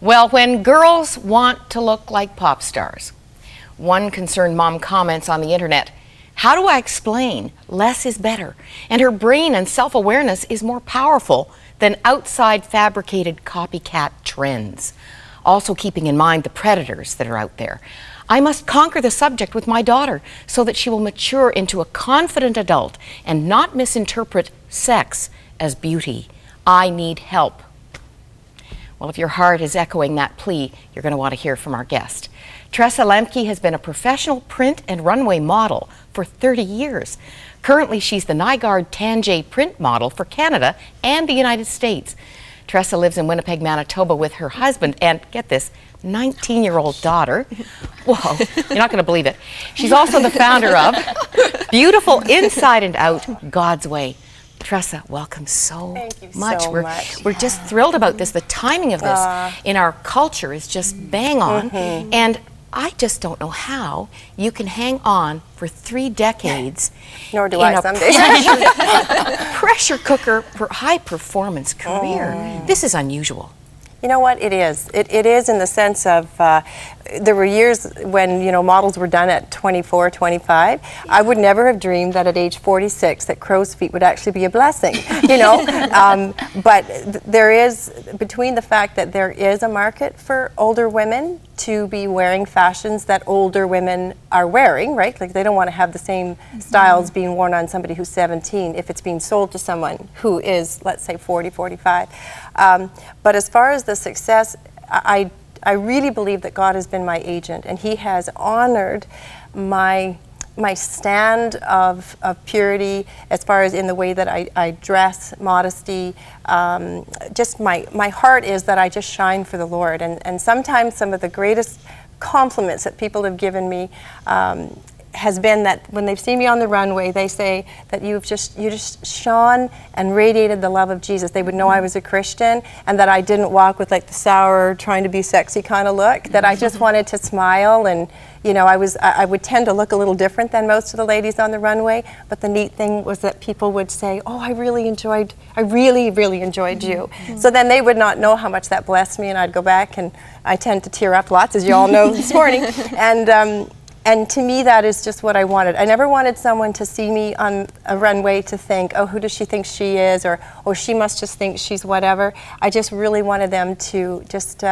Well, when girls want to look like pop stars, one concerned mom comments on the internet, "How do I explain less is better? And her brain and self-awareness is more powerful than outside fabricated copycat trends." Also keeping in mind the predators that are out there. "I must conquer the subject with my daughter so that she will mature into a confident adult and not misinterpret sex as beauty. I need help." Well, if your heart is echoing that plea, you're going to want to hear from our guest. Tressa Lemky has been a professional print and runway model for 30 years. Currently, she's the Nygaard Tanjay print model for Canada and the United States. Tressa lives in Winnipeg, Manitoba with her husband and, get this, 19-year-old daughter. Whoa, you're not going to believe it. She's also the founder of Beautiful Inside and Out, God's Way. Tressa, welcome so much. We're just thrilled about this. The timing of this in our culture is just bang on. And I just don't know how you can hang on for 3 decades. Nor do I some days. Pressure cooker for high performance career. This is unusual. You know what, it is. It is in the sense of, there were years when, models were done at 24, 25. I would never have dreamed that at age 46 that crow's feet would actually be a blessing, But there is, between the fact that there is a market for older women to be wearing fashions that older women are wearing, right? Like they don't want to have the same styles being worn on somebody who's 17 if it's being sold to someone who is, let's say, 40, 45. But as far as the success, I really believe that God has been my agent, and He has honored my stand of purity as far as in the way that I dress, modesty. Just my heart is that I just shine for the Lord. And sometimes some of the greatest compliments that people have given me has been that when they've seen me on the runway, they say that you just shone and radiated the love of Jesus. They would know I was a Christian and that I didn't walk with like the sour, trying to be sexy kind of look, that I just wanted to smile. And I would tend to look a little different than most of the ladies on the runway, but the neat thing was that people would say, "Oh, I really, really enjoyed you." So then they would not know how much that blessed me, and I'd go back and I tend to tear up lots, as you all know this morning. And to me, that is just what I wanted. I never wanted someone to see me on a runway to think, "Oh, who does she think she is?" or "Oh, she must just think she's whatever." I just really wanted them to just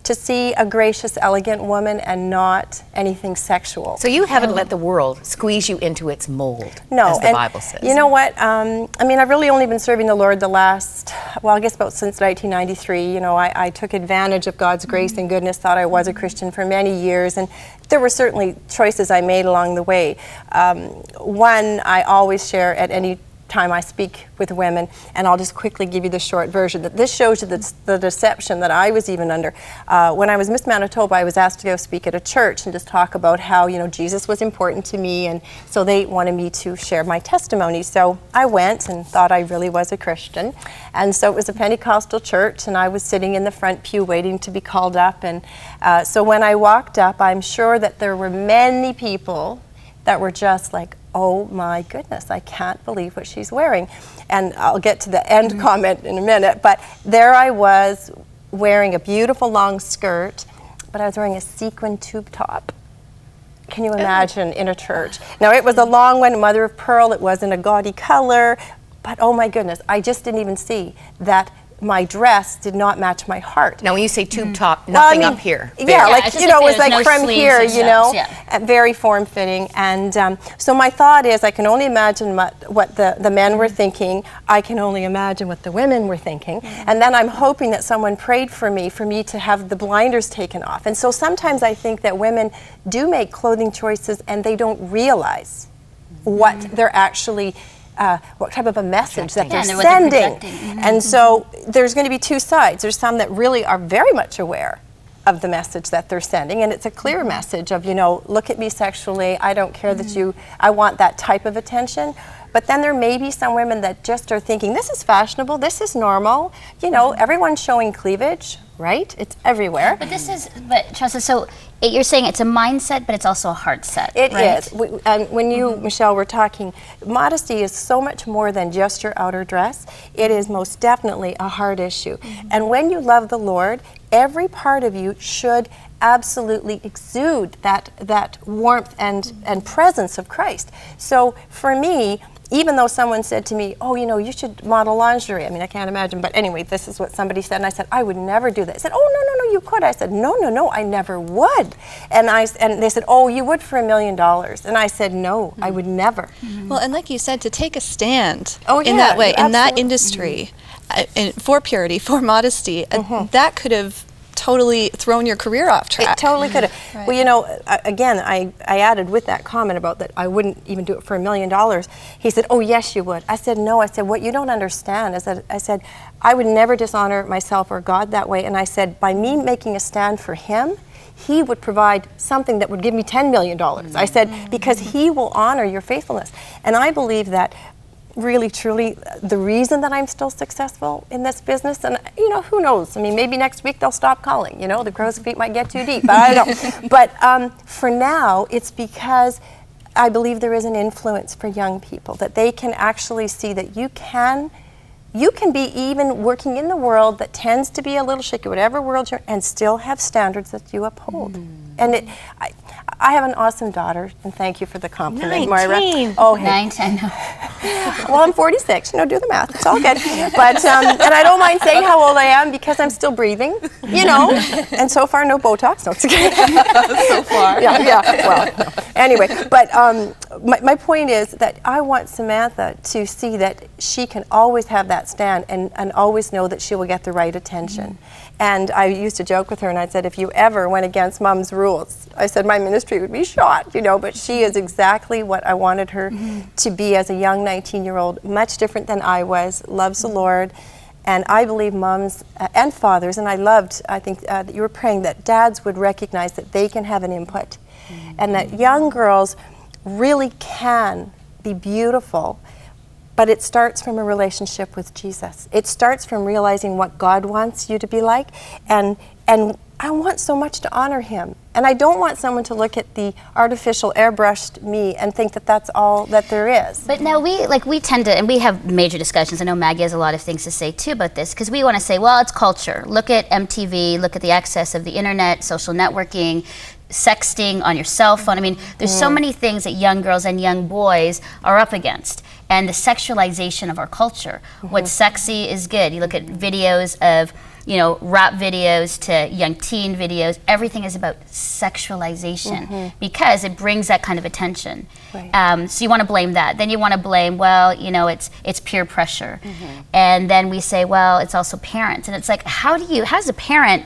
to see a gracious, elegant woman and not anything sexual. So you haven't let the world squeeze you into its mold, as the Bible says. You know what? I've really only been serving the Lord the last, I guess about since 1993. I took advantage of God's grace and goodness, thought I was a Christian for many years, and there were certainly choices I made along the way. One I always share at any time I speak with women, and I'll just quickly give you the short version. That this shows you the deception that I was even under. When I was Miss Manitoba, I was asked to go speak at a church and just talk about how Jesus was important to me, and so they wanted me to share my testimony. So I went and thought I really was a Christian, and so it was a Pentecostal church, and I was sitting in the front pew waiting to be called up. And so when I walked up, I'm sure that there were many people that were just like, "Oh my goodness, I can't believe what she's wearing." And I'll get to the end comment in a minute, but there I was wearing a beautiful long skirt, but I was wearing a sequin tube top. Can you imagine in a church? Now it was a long one, mother of pearl, it wasn't a gaudy color, but oh my goodness, I just didn't even see that my dress did not match my heart. Now when you say tube top, nothing up here. Yeah, it was like from here, very form-fitting. And so my thought is, I can only imagine what the men were thinking. I can only imagine what the women were thinking. And then I'm hoping that someone prayed for me to have the blinders taken off. And so sometimes I think that women do make clothing choices and they don't realize what they're actually what type of a message that they're sending. And so there's going to be two sides. There's some that really are very much aware of the message that they're sending, and it's a clear message of, look at me sexually, I don't care that I want that type of attention. But then there may be some women that just are thinking, this is fashionable, this is normal, everyone's showing cleavage. right? It's everywhere. But Tressa, so you're saying it's a mindset, but it's also a heart set. It right? is. And when you, Michelle, were talking, modesty is so much more than just your outer dress. It is most definitely a heart issue. And when you love the Lord, every part of you should absolutely exude that warmth and presence of Christ. So for me, even though someone said to me, oh, you know, you should model lingerie. I mean, I can't imagine, but anyway, this is what somebody said, and I said, I would never do that. They said, oh, no, you could. I said, no, I never would. And they said, oh, you would for $1 million. And I said, no, I would never. Well, and like you said, to take a stand yeah, in that way, in that absolutely. industry, for purity, for modesty, that could have totally thrown your career off track. It totally could have. Right. Well, you know, again, I added with that comment about that I wouldn't even do it for $1 million. He said, oh, yes, you would. I said, no. I said, what you don't understand is that I said, I would never dishonor myself or God that way. And I said, by me making a stand for him, he would provide something that would give me $10 million. I said, because he will honor your faithfulness. And I believe that really, truly, the reason that I'm still successful in this business, and you know, who knows? I mean, maybe next week they'll stop calling. You know, the crow's feet might get too deep, but I don't know. But for now, it's because I believe there is an influence for young people, that they can actually see that you can be even working in the world that tends to be a little shaky, whatever world you're in, and still have standards that you uphold. And I have an awesome daughter, and thank you for the compliment, 19. Moira. Oh, hey. 19. Well, I'm 46. You know, do the math. It's all good. But and I don't mind saying how old I am because I'm still breathing. You know, and so far no Botox. No, it's okay. So far. Yeah. Well, no. Anyway, but my point is that I want Samantha to see that she can always have that stand and always know that she will get the right attention. And I used to joke with her, and I said, if you ever went against Mom's rules, I said my ministry would be shot, you know, but she is exactly what I wanted her to be as a young 19-year-old, much different than I was, loves the Lord. And I believe moms and fathers, and I think that you were praying that dads would recognize that they can have an input, and that young girls really can be beautiful. But it starts from a relationship with Jesus. It starts from realizing what God wants you to be like, and I want so much to honor him. And I don't want someone to look at the artificial airbrushed me and think that that's all that there is. But now we tend to, and we have major discussions. I know Maggie has a lot of things to say too about this, because we want to say, well, it's culture. Look at MTV, look at the access of the internet, social networking, sexting on your cell phone. I mean, there's so many things that young girls and young boys are up against. And the sexualization of our culture. What's sexy is good. You look at videos of, you know, rap videos to young teen videos. Everything is about sexualization because it brings that kind of attention. Right. So you want to blame that. Then you want to blame, well, you know, it's peer pressure. And then we say, well, it's also parents. And it's like, how's a parent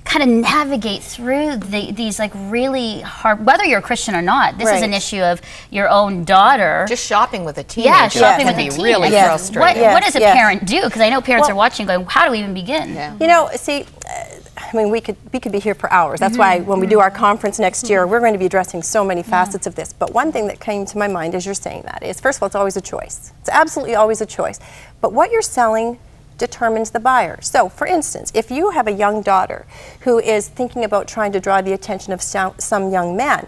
kind of navigate through these like really hard, whether you're a Christian or not. This is an issue of your own daughter. Just shopping with a teenager. Yeah, shopping with a can be teen. really frustrating. What does a parent do? Because I know parents are watching going, how do we even begin? Yeah. You know, see, I mean, we could be here for hours. That's why when we do our conference next year, we're going to be addressing so many facets of this. But one thing that came to my mind as you're saying that is, first of all, it's always a choice. It's absolutely always a choice. But what you're selling determines the buyer. So, for instance, if you have a young daughter who is thinking about trying to draw the attention of some young man,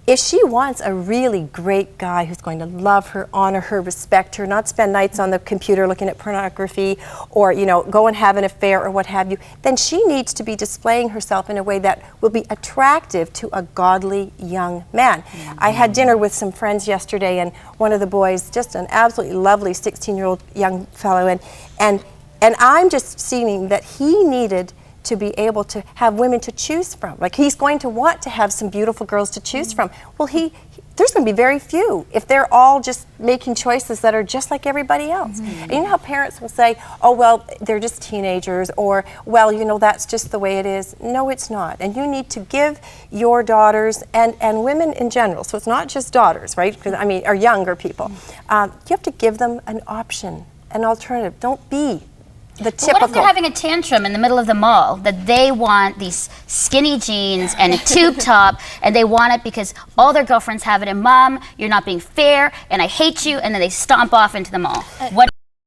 if she wants a really great guy who's going to love her, honor her, respect her, not spend nights on the computer looking at pornography or, you know, go and have an affair or what have you, then she needs to be displaying herself in a way that will be attractive to a godly young man. I had dinner with some friends yesterday, and one of the boys, just an absolutely lovely 16-year-old young fellow, and I'm just seeing that he needed to be able to have women to choose from. Like, he's going to want to have some beautiful girls to choose from. Well, there's going to be very few if they're all just making choices that are just like everybody else. And you know how parents will say, oh, well, they're just teenagers, or, well, you know, that's just the way it is. No, it's not. And you need to give your daughters and women in general, so it's not just daughters, right? Because, I mean, or younger people. You have to give them an option, an alternative. Don't be the typical. What if they're having a tantrum in the middle of the mall that they want these skinny jeans and a tube top, and they want it because all their girlfriends have it, and Mom, you're not being fair, and I hate you, and then they stomp off into the mall? What